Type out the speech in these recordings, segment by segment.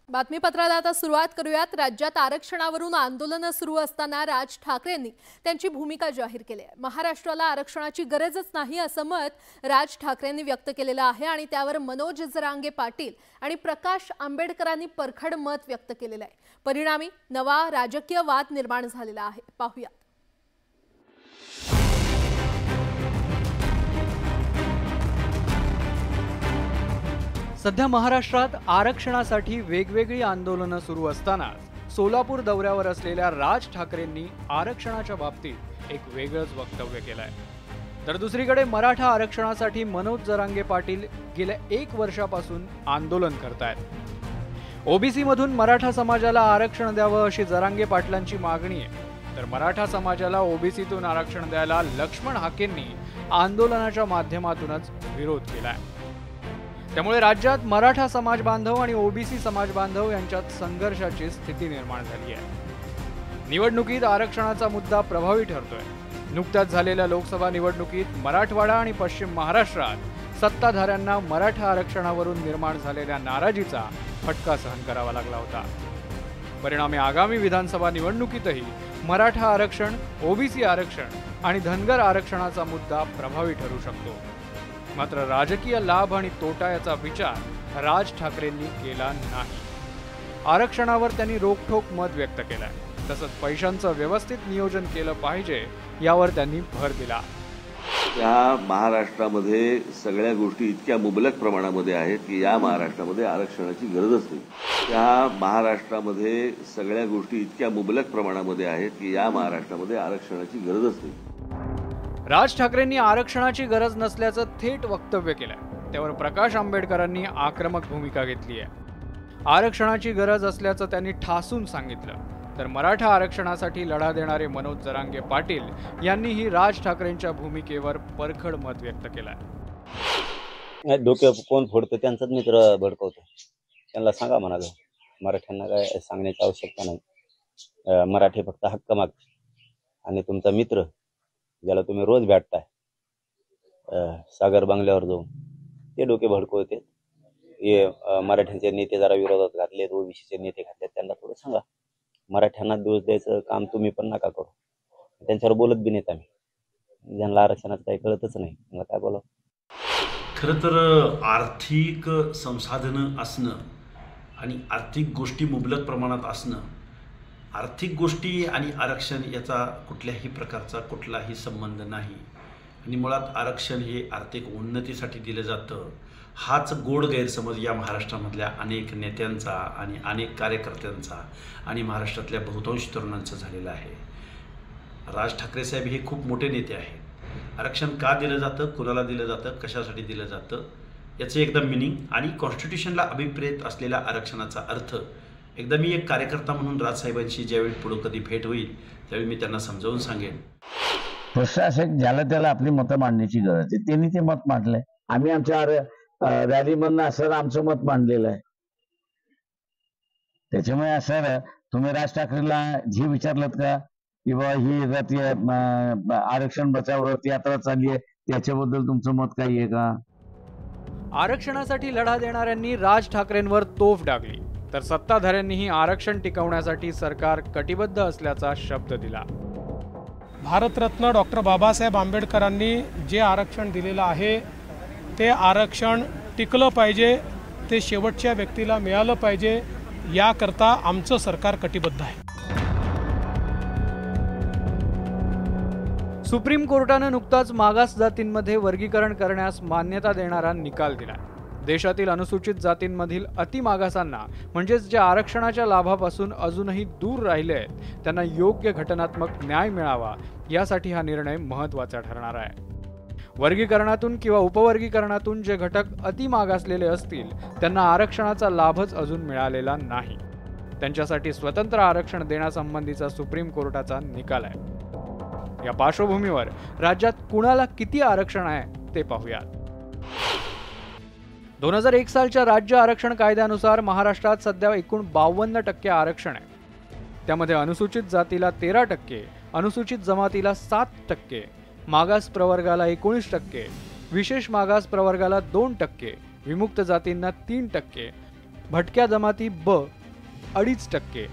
बातमीपत्राला आता सुरुवात करूयात। राज्यात आरक्षणावरून आंदोलन सुरू असताना राज ठाकरेंनी त्यांची भूमिका जाहीर केली आहे। महाराष्ट्राला आरक्षणाची गरजच नाही असं मत राज ठाकरेंनी व्यक्त केलेलं आहे आणि त्यावर मनोज जरांगे पाटील आणि प्रकाश आंबेडकरांनी परखड मत व्यक्त केलेलं आहे। परिणामी नवा राजकीय वाद निर्माण झालेला आहे। पाहूया। सध्या महाराष्ट्रात आरक्षणासाठी वेगवेगळी आंदोलनं सुरू असतानाच सोलापूर दौऱ्यावर असलेल्या राज ठाकरेंनी आरक्षणाच्या बाबतीत एक वेगळंच वक्तव्य केलंय। तर दुसरीकडे मराठा आरक्षणासाठी मनोज जरांगे पाटील गेल्या 1 वर्षापासून आंदोलन करतायत। ओबीसी मधून मराठा समाजाला आरक्षण द्यावं अशी जरांगे पाटलांची मागणी आहे। तर मराठा समाजाला ओबीसीतून आरक्षण द्यायला लक्ष्मण हाकेंनी आंदोलनाच्या माध्यमातूनच विरोध केलाय। त्यामुळे राज्यात मराठा समाज बांधव आणि ओबीसी समाज बांधव यांच्यात संघर्षाची स्थिती निर्माण झाली आहे। निवडणुकीत आरक्षणाचा मुद्दा प्रभावी ठरतोय। नुकत्याच झालेल्या लोकसभा निवडणुकीत मराठवाडा आणि पश्चिम महाराष्ट्रात सत्ताधाऱ्यांना मराठा आरक्षणावरून निर्माण झालेल्या नाराजीचा फटका सहन करावा लागला होता। परिणामी आगामी विधानसभा निवडणुकीतही मराठा आरक्षण, ओबीसी आरक्षण आणि धनगर आरक्षणाचा मुद्दा प्रभावी ठरू शकतो। मात्र राजकीय लाभ आणि तोटा याचा विचार राज ठाकरेंनी केला नाही। आरक्षणावर त्यांनी रोखठोक मत व्यक्त केलंय। तसंच पैशांचं व्यवस्थित नियोजन केलं पाहिजे यावर त्यांनी भर दिला। या महाराष्ट्रामध्ये सगळ्या गोष्टी इतक्या मुबलक प्रमाणामध्ये आहेत की या महाराष्ट्रामध्ये आरक्षणाची गरजच नाही। या महाराष्ट्रामध्ये सगळ्या गोष्टी इतक्या मुबलक प्रमाणामध्ये आहेत की या महाराष्ट्रामध्ये आरक्षणाची गरजच नाही। राज ठाकरेंनी आरक्षणाची गरज नसल्याचं थेट वक्तव्य केलंय। त्यावर प्रकाश आंबेडकरांनी आक्रमक भूमिका घेतली आहे। आरक्षणाची गरज असल्याचं त्यांनी ठासून सांगितलं। तर मराठा आरक्षणासाठी लढा देणारे मनोज जरांगे पाटील यांनीही राज ठाकरेंच्या भूमिकेवर परखड मत व्यक्त केलंय। डोके कोण फोडतो त्यांचाच मित्र भडकवतो। त्यांना सांगा म्हणाले, मराठ्यांना काय सांगण्याची आवश्यकता नाही। मराठी फक्त हक्क मागते आणि तुमचा मित्र ज्याला तुम्ही रोज भेटताय सागर बंगल्यावर जाऊन ते डोके भडकवते। हे मराठ्यांचे नेते जरा विरोधात घातलेत, ओबीसीचे नेते घातलेत, त्यांना थोडं सांगा मराठ्यांना दोष द्यायचं काम तुम्ही पण नका करू। त्यांच्यावर बोलत बी नाहीत आम्ही, ज्यांना आरक्षणाचं काही कळतच नाही मला काय बोलावं। खरं तर आर्थिक संसाधनं असणं आणि आर्थिक गोष्टी मुबलक प्रमाणात असणं, आर्थिक गोष्टी आणि आरक्षण याचा कुठल्याही प्रकारचा कुठलाही संबंध नाही। आणि मुळात आरक्षण हे आर्थिक उन्नतीसाठी दिलं जातं हाच गोड गैरसमज या महाराष्ट्रामधल्या अनेक नेत्यांचा आणि अनेक कार्यकर्त्यांचा आणि महाराष्ट्रातल्या बहुतांश तरुणांचा झालेला आहे। राज ठाकरे साहेब हे खूप मोठे नेते आहेत। आरक्षण का दिलं जातं, कुणाला दिलं जातं, कशासाठी दिलं जातं याचं एकदा मिनिंग आणि कॉन्स्टिट्यूशनला अभिप्रेत असलेल्या आरक्षणाचा अर्थ एकदा मी एक कार्यकर्ता म्हणून राजसाहेबांशी ज्यावेळी पुढे कधी भेट होईल त्यावेळी मी त्यांना समजावून सांगेन। प्रशासक ज्याला त्याला आपली मतं मांडण्याची गरज आहे, त्यांनी ते मत मांडलंय। आम्ही आमच्या रॅलीमधनं असं आमचं मत मांडलेलं आहे। त्याच्यामुळे असं तुम्ही राज ठाकरेला जे विचारलं का की बाबा ही आरक्षण बचाव रथ यात्रा चालली आहे त्याच्याबद्दल तुमचं मत काही आहे का? आरक्षणासाठी लढा देणाऱ्यांनी राज ठाकरेंवर तोफ डागली, तर सत्ताधाऱ्यांनीही आरक्षण टिकवण्यासाठी सरकार कटिबद्ध असल्याचा शब्द दिला। भारतरत्न डॉक्टर बाबासाहेब आंबेडकरांनी जे आरक्षण दिलेलं आहे ते आरक्षण टिकलं पाहिजे, ते शेवटच्या व्यक्तीला मिळालं पाहिजे, याकरता आमचं सरकार कटिबद्ध आहे। सुप्रीम कोर्टाने नुकताच मागास जातींमध्ये वर्गीकरण करण्यास मान्यता देणारा निकाल दिला। देशातील अनुसूचित जातींमधील अतिमागासांना म्हणजेच जे आरक्षणाच्या लाभापासून अजूनही दूर राहिले आहेत त्यांना योग्य घटनात्मक न्याय मिळावा यासाठी हा निर्णय महत्त्वाचा ठरणार आहे। वर्गीकरणातून किंवा उपवर्गीकरणातून जे घटक अतिमागासलेले असतील त्यांना आरक्षणाचा लाभच अजून मिळालेला नाही। त्यांच्यासाठी स्वतंत्र आरक्षण देण्यासंबंधीचा सुप्रीम कोर्टाचा निकाल आहे। या पार्श्वभूमीवर राज्यात कुणाला किती आरक्षण आहे ते पाहूयात। 2001 सालच्या राज्य आरक्षण कायद्यानुसार महाराष्ट्रात सध्या एकूण 52% आरक्षण आहे। त्यामध्ये अनुसूचित जातीला 13%, अनुसूचित जमातीला 7%, मागास प्रवर्गाला 19%, विशेष मागास प्रवर्गाला 2%, विमुक्त जातींना 3%, भटक्या जमाती ब 2.5%,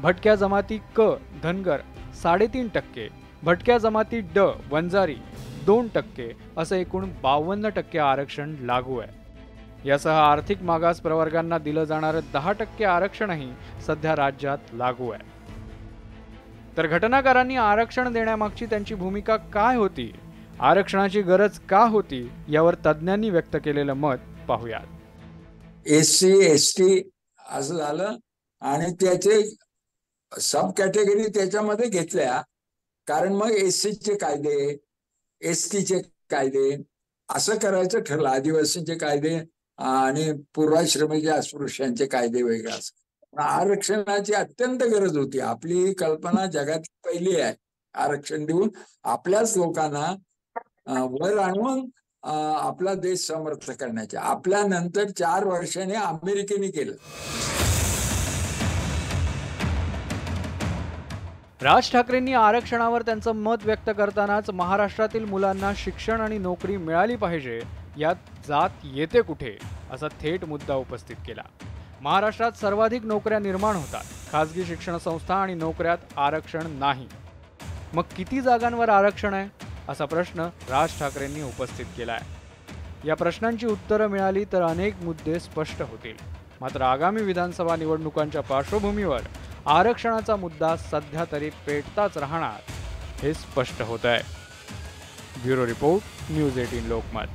भटक्या जमाती क धनगर 3.5%, भटक्या जमाती ड वंजारी 2% असं एकूण 52% आरक्षण लागू आहे. यासह आर्थिक मागास प्रवर्गांना दिलं जाणारं 10% आरक्षणही सध्या राज्यात लागू आहे. तर घटनाकारांनी आरक्षण देण्यामागची त्यांची भूमिका काय होती, आरक्षणाची गरज का होती, यावर तज्ज्ञांनी व्यक्त केलेलं मत पाहूयात. SC ST असं झालं आणि त्याचे सब कॅटेगरी त्याच्यामध्ये घेतल्या, कारण मग SC चे कायदे, ST चे कायदे असं करायचं ठरलं. आदिवासींचे कायदे आणि पूर्वाश्रमीच्या अस्पृश्यांचे कायदे वेगळे असं. आरक्षणाची अत्यंत गरज होती. आपली कल्पना जगात पहिली आहे, आरक्षण देऊन आपल्याच लोकांना वर आणून आपला देश समर्थ करण्याचे. आपल्या नंतर 4 वर्षांनी अमेरिकेने केलं. राज ठाकरेंनी आरक्षणावर त्यांचं मत व्यक्त करतानाच महाराष्ट्रातील मुलांना शिक्षण आणि नोकरी मिळाली पाहिजे, यात जात येते कुठे असा थेट मुद्दा उपस्थित केला. महाराष्ट्रात सर्वाधिक नोकऱ्या निर्माण होतात, खासगी शिक्षण संस्था आणि नोकऱ्यात आरक्षण नाही. मग किती जागांवर आरक्षण आहे असा प्रश्न राज ठाकरेंनी उपस्थित केला आहे. या प्रश्नांची उत्तरं मिळाली तर अनेक मुद्दे स्पष्ट होतील. मात्र आगामी विधानसभा निवडणुकांच्या पार्श्वभूमीवर आरक्षणाचा मुद्दा सध्या तरी पेटताच राहणार हे स्पष्ट होत आहे. Bureau report, news 18 Lokmat.